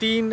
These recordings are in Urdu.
3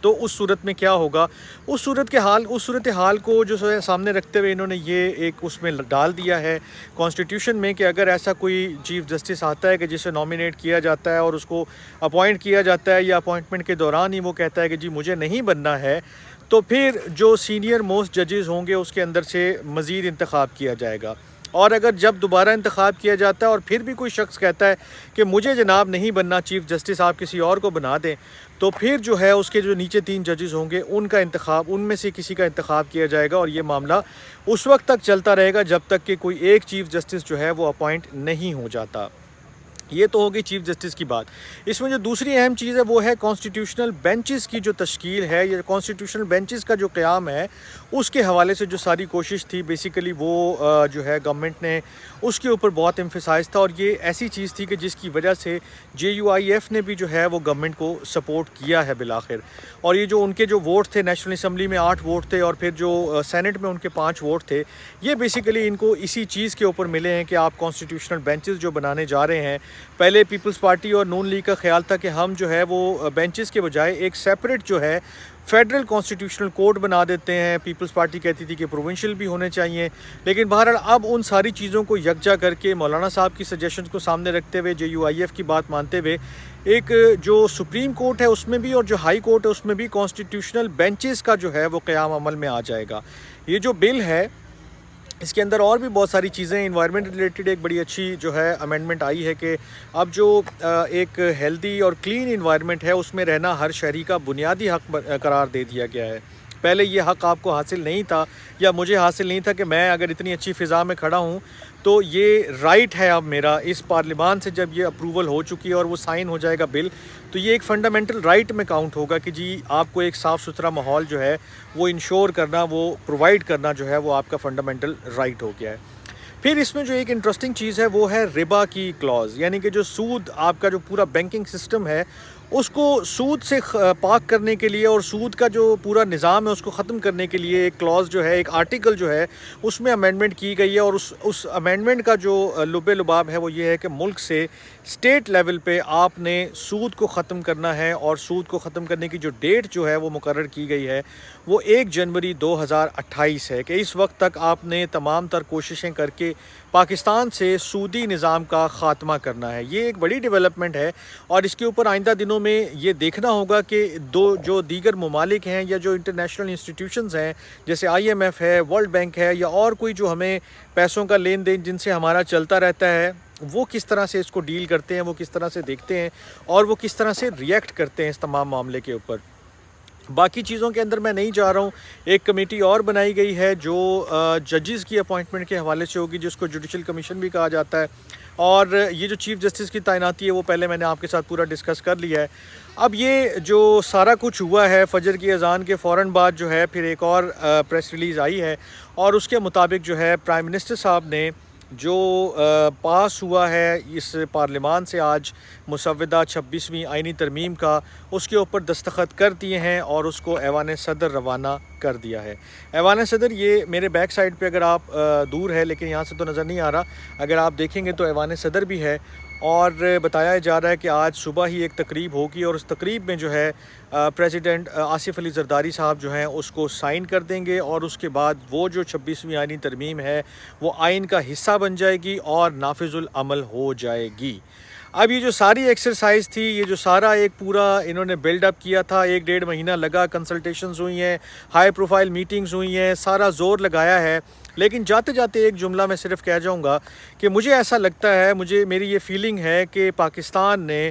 تو اس صورت میں کیا ہوگا؟ اس صورت حال کو جو ہے سامنے رکھتے ہوئے انہوں نے یہ ایک اس میں ڈال دیا ہے کانسٹیٹیوشن میں کہ اگر ایسا کوئی چیف جسٹس آتا ہے کہ جسے نامینیٹ کیا جاتا ہے اور اس کو اپوائنٹ کیا جاتا ہے یا اپوائنٹمنٹ کے دوران ہی وہ کہتا ہے کہ جی مجھے نہیں بننا ہے، تو پھر جو سینئر موسٹ ججز ہوں گے اس کے اندر سے مزید انتخاب کیا جائے گا۔ اور اگر جب دوبارہ انتخاب کیا جاتا ہے اور پھر بھی کوئی شخص کہتا ہے کہ مجھے جناب نہیں بننا چیف جسٹس، آپ کسی اور کو بنا دیں، تو پھر جو ہے اس کے جو نیچے 3 ججز ہوں گے ان کا انتخاب، ان میں سے کسی کا انتخاب کیا جائے گا، اور یہ معاملہ اس وقت تک چلتا رہے گا جب تک کہ کوئی ایک چیف جسٹس جو ہے وہ اپوائنٹ نہیں ہو جاتا۔ یہ تو ہوگی چیف جسٹس کی بات۔ اس میں جو دوسری اہم چیز ہے وہ ہے کانسٹیٹیوشنل بینچز کی جو تشکیل ہے، یا کانسٹیٹیوشنل بینچز کا جو قیام ہے، اس کے حوالے سے جو ساری کوشش تھی بیسیکلی وہ جو ہے گورنمنٹ نے اس کے اوپر بہت ایمفیسائز تھا، اور یہ ایسی چیز تھی کہ جس کی وجہ سے JUIF نے بھی جو ہے وہ گورنمنٹ کو سپورٹ کیا ہے بالآخر۔ اور یہ جو ان کے جو ووٹ تھے نیشنل اسمبلی میں 8 ووٹ تھے، اور پھر جو سینٹ میں ان کے 5 ووٹ تھے، یہ بیسیکلی ان کو اسی چیز کے اوپر ملے ہیں کہ آپ کانسٹیٹیوشنل بینچز جو بنانے جا رہے ہیں۔ پہلے پیپلز پارٹی اور نون لیگ کا خیال تھا کہ ہم جو ہے وہ بینچز کے بجائے ایک سیپریٹ جو ہے فیڈرل کانسٹیٹیوشنل کوڈ بنا دیتے ہیں۔ پیپلز پارٹی کہتی تھی کہ پروونشل بھی ہونے چاہیے، لیکن بہرحال اب ان ساری چیزوں کو یکجا کر کے مولانا صاحب کی سجیشنز کو سامنے رکھتے ہوئے، JUIF کی بات مانتے ہوئے، ایک جو سپریم کورٹ ہے اس میں بھی اور جو ہائی کورٹ ہے اس میں بھی کانسٹیٹیوشنل بینچز کا جو ہے وہ قیام عمل میں آ جائے گا۔ یہ جو بل ہے اس کے اندر اور بھی بہت ساری چیزیں، انوائرمنٹ ریلیٹڈ ایک بڑی اچھی جو ہے امینڈمنٹ آئی ہے کہ اب جو ایک ہیلدی اور کلین انوائرمنٹ ہے اس میں رہنا ہر شہری کا بنیادی حق قرار دے دیا گیا ہے۔ پہلے یہ حق آپ کو حاصل نہیں تھا، یا مجھے حاصل نہیں تھا کہ میں اگر اتنی اچھی فضا میں کھڑا ہوں تو یہ رائٹ ہے اب میرا، اس پارلیمان سے جب یہ اپروول ہو چکی ہے اور وہ سائن ہو جائے گا بل، تو یہ ایک فنڈامنٹل رائٹ میں کاؤنٹ ہوگا کہ جی آپ کو ایک صاف ستھرا ماحول جو ہے وہ انشور کرنا، وہ پرووائڈ کرنا جو ہے وہ آپ کا فنڈامنٹل رائٹ ہو گیا ہے۔ پھر اس میں جو ایک انٹرسٹنگ چیز ہے وہ ہے ربا کی کلوز، یعنی کہ جو سود، آپ کا جو پورا بینکنگ سسٹم ہے اس کو سود سے پاک کرنے کے لیے اور سود کا جو پورا نظام ہے اس کو ختم کرنے کے لیے ایک کلوز جو ہے، ایک آرٹیکل جو ہے اس میں امینڈمنٹ کی گئی ہے، اور اس امینڈمنٹ کا جو لب لباب ہے وہ یہ ہے کہ ملک سے اسٹیٹ لیول پہ آپ نے سود کو ختم کرنا ہے، اور سود کو ختم کرنے کی جو ڈیٹ جو ہے وہ مقرر کی گئی ہے وہ 1 جنوری 2028 ہے، کہ اس وقت تک آپ نے تمام تر کوششیں کر کے پاکستان سے سودی نظام کا خاتمہ کرنا ہے۔ یہ ایک بڑی ڈیولپمنٹ ہے، اور اس کے اوپر آئندہ دنوں میں یہ دیکھنا ہوگا کہ جو دیگر ممالک ہیں یا جو انٹرنیشنل انسٹیٹیوشنز ہیں جیسے IMF ہے، ورلڈ بینک ہے، یا اور کوئی جو ہمیں پیسوں کا لین دین جن سے ہمارا چلتا رہتا ہے، وہ کس طرح سے اس کو ڈیل کرتے ہیں، وہ کس طرح سے دیکھتے ہیں، اور وہ کس طرح سے ریئیکٹ کرتے ہیں اس تمام معاملے کے اوپر۔ باقی چیزوں کے اندر میں نہیں جا رہا ہوں۔ ایک کمیٹی اور بنائی گئی ہے جو ججز کی اپوائنٹمنٹ کے حوالے سے ہوگی، جس کو جوڈیشل کمیشن بھی کہا جاتا ہے، اور یہ جو چیف جسٹس کی تعیناتی ہے وہ پہلے میں نے آپ کے ساتھ پورا ڈسکس کر لیا ہے۔ اب یہ جو سارا کچھ ہوا ہے، فجر کی اذان کے فوراً بعد جو ہے پھر ایک اور پریس ریلیز آئی ہے، اور اس کے مطابق جو ہے پرائم منسٹر صاحب نے جو پاس ہوا ہے اس پارلیمان سے آج مسودہ 26ویں آئینی ترمیم کا، اس کے اوپر دستخط کر دیے ہیں اور اس کو ایوان صدر روانہ کر دیا ہے۔ ایوان صدر یہ میرے بیک سائڈ پہ، اگر آپ دور ہے لیکن یہاں سے تو نظر نہیں آ رہا، اگر آپ دیکھیں گے تو ایوان صدر بھی ہے، اور بتایا جا رہا ہے کہ آج صبح ہی ایک تقریب ہوگی، اور اس تقریب میں جو ہے پریزیڈنٹ آصف علی زرداری صاحب جو ہیں اس کو سائن کر دیں گے، اور اس کے بعد وہ جو 26ویں آئینی ترمیم ہے وہ آئین کا حصہ بن جائے گی اور نافذ العمل ہو جائے گی۔ اب یہ جو ساری ایکسرسائز تھی، یہ جو سارا ایک پورا انہوں نے بلڈ اپ کیا تھا، 1-1.5 مہینہ لگا، کنسلٹیشنز ہوئی ہیں، ہائی پروفائل میٹنگز ہوئی ہیں، سارا زور لگایا ہے، لیکن جاتے جاتے ایک جملہ میں صرف کہہ جاؤں گا کہ مجھے ایسا لگتا ہے، میری یہ فیلنگ ہے کہ پاکستان نے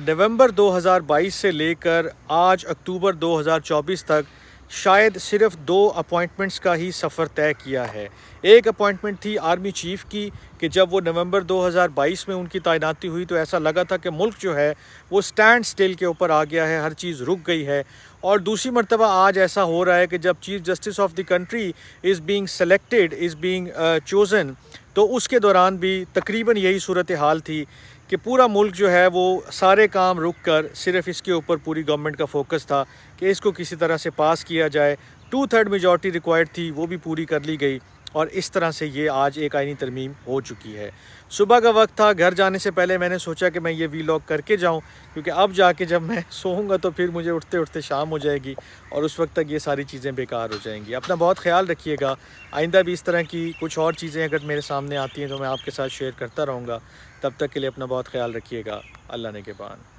نومبر 2022 سے لے کر آج اکتوبر 2024 تک شاید صرف 2 اپوائنٹمنٹس کا ہی سفر طے کیا ہے۔ ایک اپوائنٹمنٹ تھی آرمی چیف کی، کہ جب وہ نومبر 2022 میں ان کی تعیناتی ہوئی تو ایسا لگا تھا کہ ملک جو ہے وہ سٹینڈ سٹل کے اوپر آ گیا ہے، ہر چیز رک گئی ہے، اور دوسری مرتبہ آج ایسا ہو رہا ہے کہ جب chief justice of the country is being selected, is being chosen, تو اس کے دوران بھی تقریباً یہی صورتحال تھی کہ پورا ملک جو ہے وہ سارے کام رک کر صرف اس کے اوپر پوری گورنمنٹ کا فوکس تھا کہ اس کو کسی طرح سے پاس کیا جائے۔ 2/3 میجورٹی ریکوائرڈ تھی، وہ بھی پوری کر لی گئی، اور اس طرح سے یہ آج ایک آئینی ترمیم ہو چکی ہے۔ صبح کا وقت تھا، گھر جانے سے پہلے میں نے سوچا کہ میں یہ ویلاگ کر کے جاؤں، کیونکہ اب جا کے جب میں سوؤں گا تو پھر مجھے اٹھتے اٹھتے شام ہو جائے گی اور اس وقت تک یہ ساری چیزیں بیکار ہو جائیں گی۔ اپنا بہت خیال رکھیے گا، آئندہ بھی اس طرح کی کچھ اور چیزیں اگر میرے سامنے آتی ہیں تو میں آپ کے ساتھ شیئر کرتا رہوں گا۔ تب تک کے لیے اپنا بہت خیال رکھیے گا۔ اللہ نگہبان۔